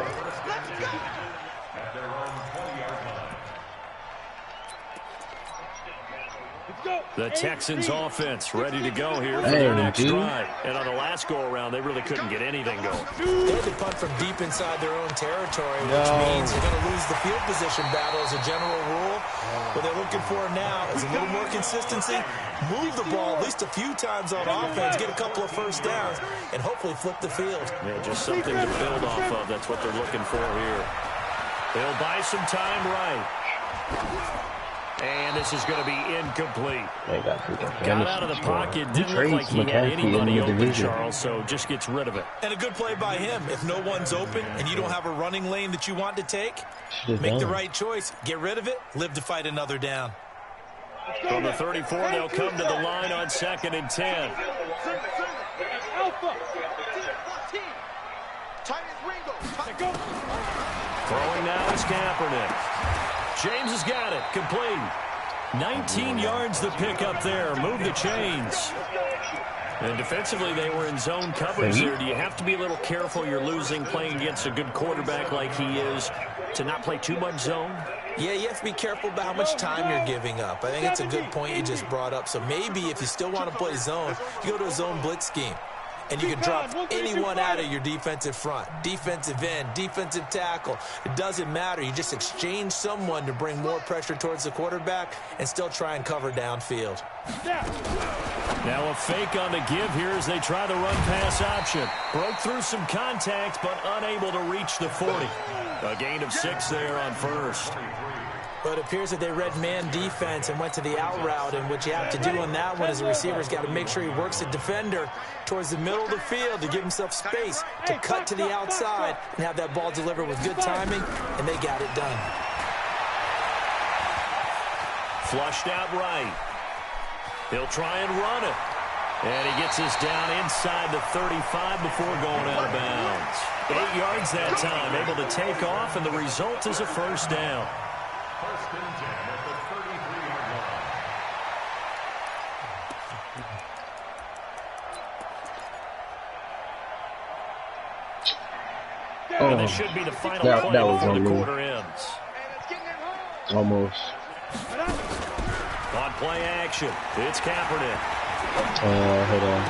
Speaker 2: The Texans offense ready to go here for their next drive. And on the last go-around, they really couldn't get anything going.
Speaker 4: They had to punt from deep inside their own territory, which means they're going to lose the field position battle as a general rule. What they're looking for now is a little more consistency, move the ball at least a few times on offense, get a couple of 1st downs, and hopefully flip the field.
Speaker 2: Yeah, just something to build off of. That's what they're looking for here. They'll buy some time right. And this is going to be incomplete. Got out of the pocket. Didn't look like he had anybody open, Charles, so just gets rid of it.
Speaker 4: And a good play by him. If no one's open and you don't have a running lane that you want to take, make the right choice. Get rid of it. Live to fight another down.
Speaker 2: From the 34, they'll come to the line on 2nd and 10.
Speaker 3: Alpha.
Speaker 2: Throwing now is Kaepernick. James has got it. Complete. 19 yards the pick up there. Move the chains. And defensively, they were in zone coverage there. Do you have to be a little careful? You're losing playing against a good quarterback like he is to not play too much zone?
Speaker 4: Yeah, you have to be careful about how much time you're giving up. I think it's a good point you just brought up. So maybe if you still want to play zone, you go to a zone blitz scheme. and you can drop anyone out of your defensive front, defensive end, defensive tackle. It doesn't matter. You just exchange someone to bring more pressure towards the quarterback and still try and cover downfield.
Speaker 2: Now a fake on the give here as they try the run-pass option. Broke through some contact, but unable to reach the 40. A gain of 6 there on first.
Speaker 4: But it appears that they read man defense and went to the out route, and what you have to do on that one is the receiver's got to make sure he works the defender towards the middle of the field to give himself space to cut to the outside and have that ball delivered with good timing, and they got it done.
Speaker 2: Flushed out right. He'll try and run it. And he gets us down inside the 35 before going out of bounds. 8 yards that time, able to take off, and the result is a first down.
Speaker 5: First and 10 at the 33-yard line.
Speaker 2: And this should be the final play before the quarter ends.
Speaker 6: Almost.
Speaker 2: On play action, it's Kaepernick.
Speaker 6: Hold on.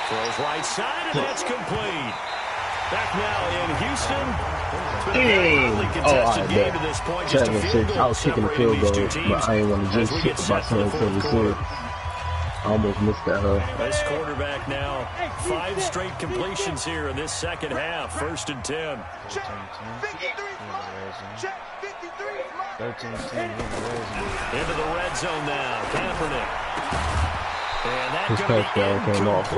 Speaker 2: Throws right side, and that's complete. Back now in Houston.
Speaker 6: Oh, all right, bet. 7-6. I was kicking the field goal, but I ain't want to just hit by 7-6. I almost missed that,
Speaker 2: This quarterback now, 5 straight completions here in this second half. First and 10.
Speaker 1: 13-10.
Speaker 2: Into the red zone now. Kaepernick. And that
Speaker 6: his touchdown came off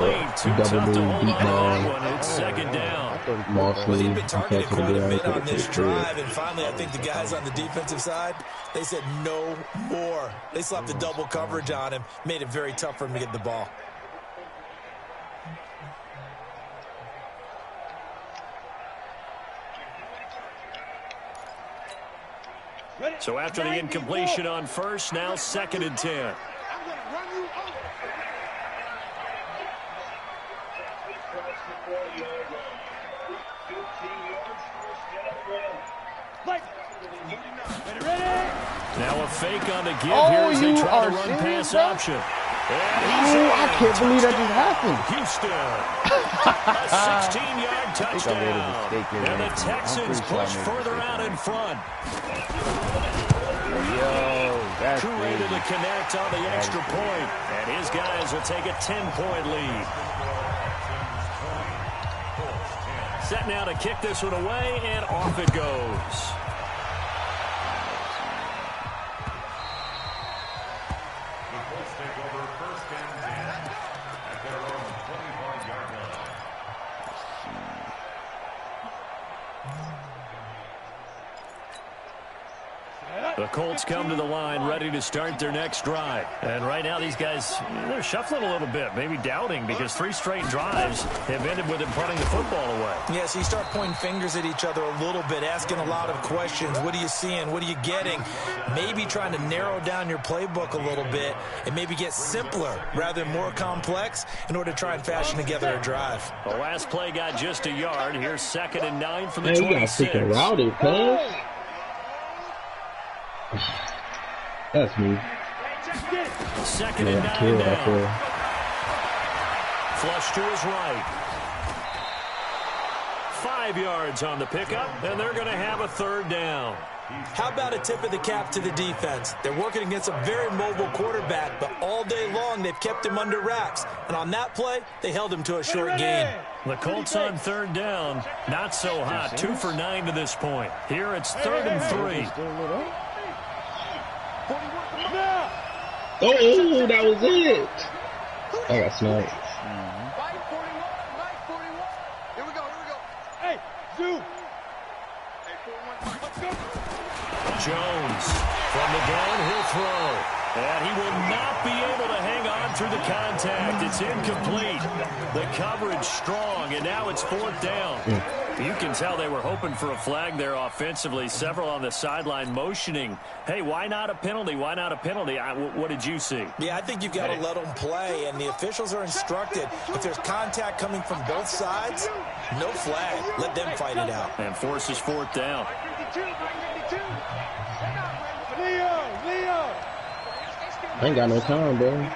Speaker 6: double move, beat man.
Speaker 2: It's second down.
Speaker 6: Mosley,
Speaker 4: They've been targeted quite a bit on this drive, and finally I think the guys on the defensive side, they said no more. They slapped the double coverage on him, made it very tough for him to get the ball.
Speaker 2: So after the incompletion on first, now second and 10. Now a fake on the give here as they try to run pass option.
Speaker 1: I can't believe that just happened.
Speaker 2: Houston. A 16-yard touchdown. And the Texans push further out in front.
Speaker 1: Yo, that's
Speaker 2: Crew able to connect on the extra point, and his guys will take a 10-point lead. Set now to kick this one away, and off it goes. The Colts come to the line ready to start their next drive. And right now these guys, they're shuffling a little bit, maybe doubting, because 3 straight drives have ended with them punting the football away.
Speaker 4: Yeah, so you start pointing fingers at each other a little bit, asking a lot of questions. What are you seeing? What are you getting? Maybe trying to narrow down your playbook a little bit and maybe get simpler rather than more complex in order to try and fashion together a drive.
Speaker 2: The last play got just a yard. Here's 2nd and 9 from the
Speaker 6: Man,
Speaker 2: 26.
Speaker 6: you got freaking routed, cuz. That's me.
Speaker 2: 2nd and 9 now. Flush to his right. 5 yards on the pickup, and they're going to have a 3rd down.
Speaker 4: How about a tip of the cap to the defense? They're working against a very mobile quarterback, but all day long they've kept him under wraps. And on that play, they held him to a short gain.
Speaker 2: The Colts on 3rd down. Not so hot. 2 for 9 to this point. Here it's 3rd and 3.
Speaker 6: Oh, that was it. I got sniped.
Speaker 3: Here we go. Hey, Zoo. Let's go.
Speaker 2: Jones from the gun, he'll throw. And he will not be able to hang on through the contact. It's incomplete. The coverage strong, and now it's 4th down. You can tell they were hoping for a flag there offensively. Several on the sideline motioning, hey, why not a penalty? Why not a penalty? What did you see?
Speaker 4: Yeah, I think you've got to let them play, and the officials are instructed if there's contact coming from both sides, no flag. Let them fight it out.
Speaker 2: And forces 4th down.
Speaker 3: Leo.
Speaker 6: I ain't got no time, bro.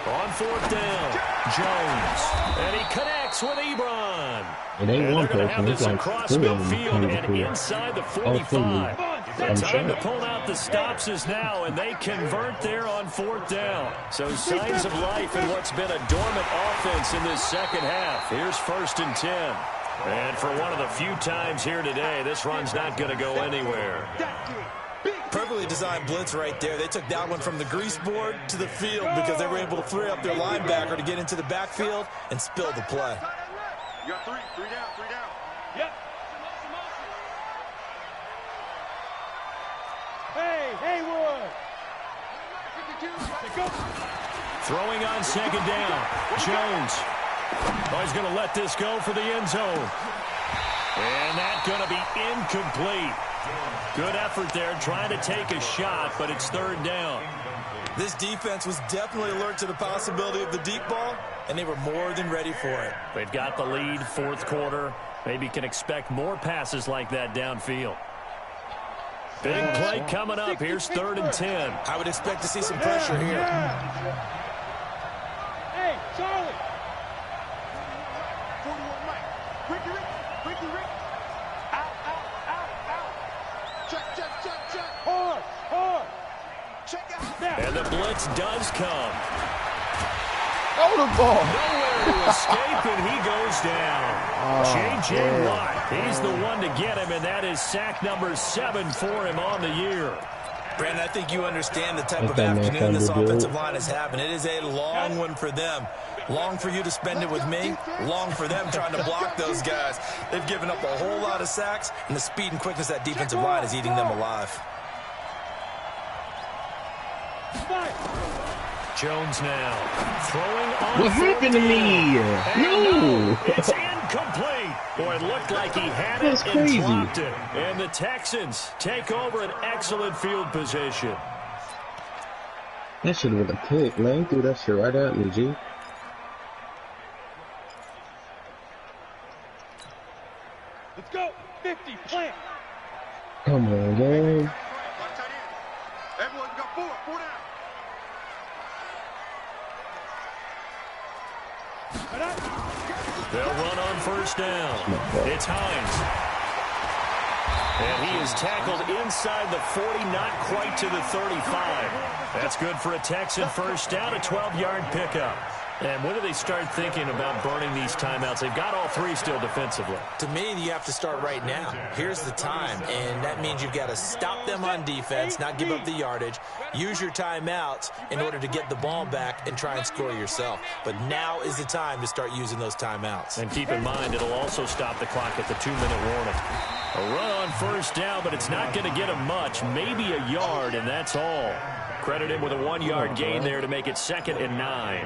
Speaker 2: On 4th down, Jones. And he connects with Ebron.
Speaker 6: It ain't one person,
Speaker 2: this
Speaker 6: it's like
Speaker 2: across
Speaker 6: three of
Speaker 2: midfield
Speaker 6: them.
Speaker 2: and inside the 45. The time to pull out the stops is now, and they convert there on 4th down. So signs of life in what's been a dormant offense in this second half. Here's 1st and 10. And for one of the few times here today, this run's not going to go anywhere.
Speaker 4: Perfectly designed blitz right there. They took that one from the grease board to the field because they were able to free up their linebacker to get into the backfield and spill the play.
Speaker 3: You got three down. Yep. Hey, Haywood.
Speaker 2: Throwing on 2nd down. Jones. Oh, he's going to let this go for the end zone. And that's going to be incomplete. Good effort there, trying to take a shot, but it's 3rd down.
Speaker 4: This defense was definitely alert to the possibility of the deep ball, and they were more than ready for it.
Speaker 2: They've got the lead, 4th quarter. Maybe can expect more passes like that downfield. Big play coming up. Here's 3rd and 10.
Speaker 4: I would expect to see some pressure here.
Speaker 3: Hey, Charlie. 41 Mike. Ricky Rick. Out. Check. Hard. Check out.
Speaker 2: And the blitz does come.
Speaker 1: Oh, the ball.
Speaker 2: Nowhere to escape, and he goes down. J.J. Watt, he's the one to get him, and that is sack number 7 for him on the year.
Speaker 4: Brandon, I think you understand the type of afternoon this offensive line is having. It is a long one for them. Long for you to spend it with me. Long for them trying to block those guys. They've given up a whole lot of sacks, and the speed and quickness of that defensive line is eating them alive.
Speaker 2: Jones now throwing on.
Speaker 6: What happened to me? No.
Speaker 2: It's incomplete. Boy, it looked like he had
Speaker 6: That's
Speaker 2: it
Speaker 6: crazy.
Speaker 2: and dropped it. And the Texans take over an excellent field position.
Speaker 6: That should have been a pick, man. He threw that shit right at me, G.
Speaker 3: Let's go. 50, plant.
Speaker 6: Come on, man.
Speaker 3: Everyone got 4 down.
Speaker 2: They'll run on 1st down. It's Hines. And he is tackled inside the 40, not quite to the 35. That's good for a Texan 1st down, a 12-yard pickup. And when do they start thinking about burning these timeouts? They've got all 3 still defensively.
Speaker 4: To me, you have to start right now. Here's the time, and that means you've got to stop them on defense, not give up the yardage. Use your timeouts in order to get the ball back and try and score yourself. But now is the time to start using those timeouts.
Speaker 2: And keep in mind, it'll also stop the clock at the 2-minute warning. A run on 1st down, but it's not going to get him much. Maybe a yard, and that's all. Credit him with a 1-yard gain there to make it 2nd and 9.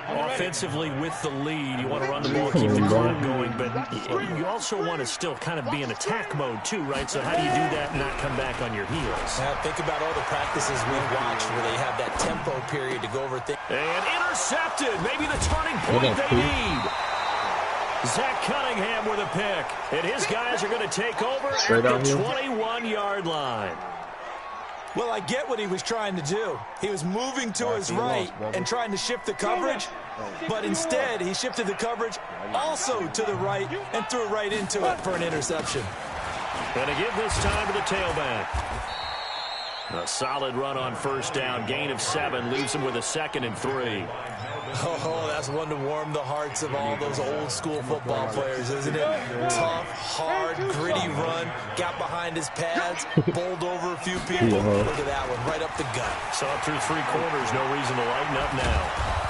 Speaker 2: Offensively with the lead, you want to run the ball, keep the clock going, but you also want to still kind of be in attack mode too, right? So how do you do that and not come back on your heels?
Speaker 4: Now think about all the practices we've watched where they have that tempo period to go over things.
Speaker 2: And intercepted, maybe the turning point they need. Zach Cunningham with a pick, and his guys are going to take over at the 21-yard line.
Speaker 4: Well, I get what he was trying to do. He was moving to his right and trying to shift the coverage, but instead he shifted the coverage also to the right and threw right into it for an interception.
Speaker 2: And to give this time to the tailback. A solid run on 1st down, gain of 7, leaves him with a 2nd and 3.
Speaker 4: Oh, that's one to warm the hearts of all those old school football players, isn't it? Tough, hard, gritty run, got behind his pads, bowled over a few people. Look at that one, right up the gut.
Speaker 2: Saw it through 3 quarters, no reason to lighten up now.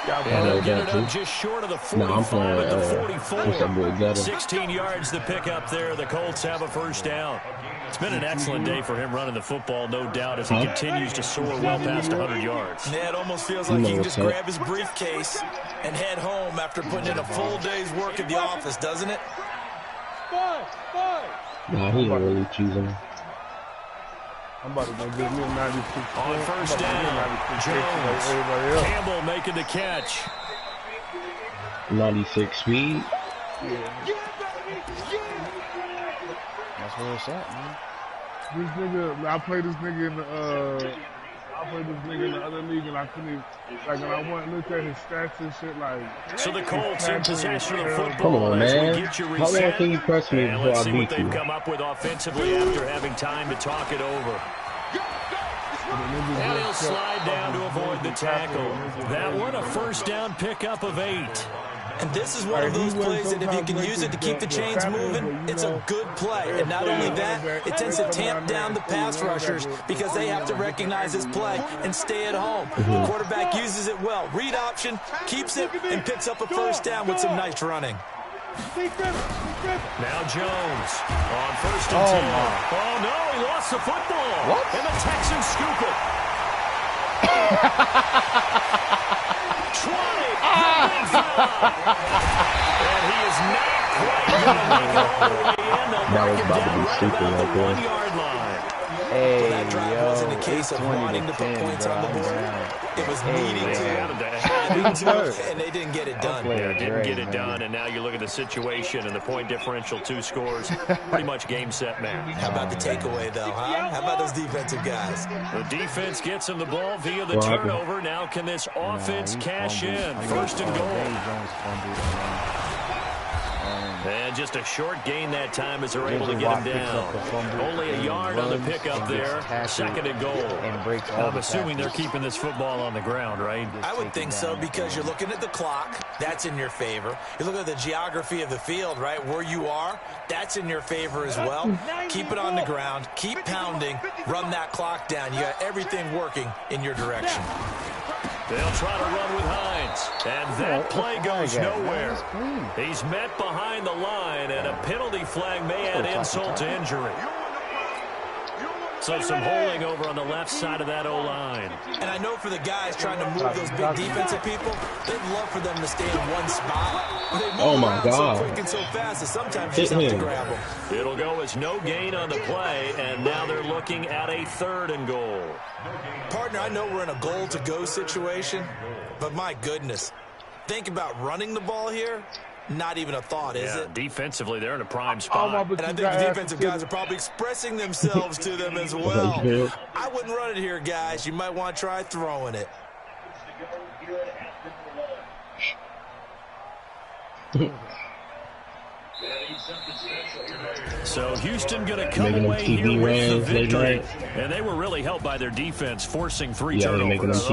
Speaker 2: And they'll get it up just short of the 45 at the 44. 16 yards to pick up there. The Colts have a 1st down. It's been an excellent day for him running the football, no doubt, as he continues to soar well past 100 yards.
Speaker 4: Yeah, it almost feels like he can just grab his briefcase and head home after putting in a full day's work at the office, doesn't it?
Speaker 6: Nah, he ain't really choosing.
Speaker 1: I'm about to go get me a 92.
Speaker 2: On 1st down, Jones. Campbell making the catch.
Speaker 6: 96 speed.
Speaker 1: That's where it's at, man.
Speaker 8: This nigga, I played this nigga in the, I played this nigga in the other league, and I couldn't even, like, and I went and looked at his stats and shit, like.
Speaker 2: So the Colts in possession of the football.
Speaker 6: Come on, man.
Speaker 2: Get you
Speaker 6: How long can you press me before I beat you?
Speaker 2: Let's see what they've come up with offensively after having time to talk it over. And he'll slide down to avoid the tackle. That one a first down pickup of 8.
Speaker 4: And this is one of those plays that if you can use it to keep the chains moving, it's a good play. And not only that, it tends to tamp down the pass rushers because they have to recognize this play and stay at home. The quarterback uses it well. Read option, keeps it, and picks up a first down with some nice running.
Speaker 2: Now Jones on first and 10. Oh, no, he lost the football.
Speaker 1: What?
Speaker 2: And the Texans scoop it. 20. And he is not quite going to make it all the way in.
Speaker 6: That was about to be stupid right there.
Speaker 2: 1-yard line.
Speaker 1: Hey,
Speaker 4: Well, that drive wasn't a case of wanting to put points on the board. It was needing to, and they didn't get it done.
Speaker 2: Didn't get it done, and now you look at the situation and the point differential, 2 scores, pretty much game, set, match.
Speaker 4: How about the takeaway, though, huh? How about those defensive guys?
Speaker 2: The defense gets him the ball via the turnover. Now can this offense cash in? First and goal. And just a short gain that time as they're able to get him down. Only a yard on the pickup there. Second and goal. I'm assuming they're keeping this football on the ground, right?
Speaker 4: I would think so because you're looking at the clock. That's in your favor. You look at the geography of the field, right? Where you are, that's in your favor as well. Keep it on the ground. Keep pounding. Run that clock down. You got everything working in your direction.
Speaker 2: They'll try to run with Hines, and that play goes nowhere. He's met behind the line, and a penalty flag may add insult to injury. So some holding over on the left side of that O-line.
Speaker 4: And I know for the guys trying to move those big defensive people, they'd love for them to stay in one spot. They move around so quick and so fast that sometimes you just have to grab them.
Speaker 2: It'll go as no gain on the play, and now they're looking at a third and goal.
Speaker 4: Partner, I know we're in a goal-to-go situation, but my goodness, think about running the ball here. Not even a thought, is it?
Speaker 2: Defensively, they're in a prime spot.
Speaker 4: And I think the defensive guys are probably expressing themselves to them as well. I wouldn't run it here, guys. You might want to try throwing it.
Speaker 2: So Houston going to come away here with the victory. And they were really helped by their defense, forcing 3 turnovers.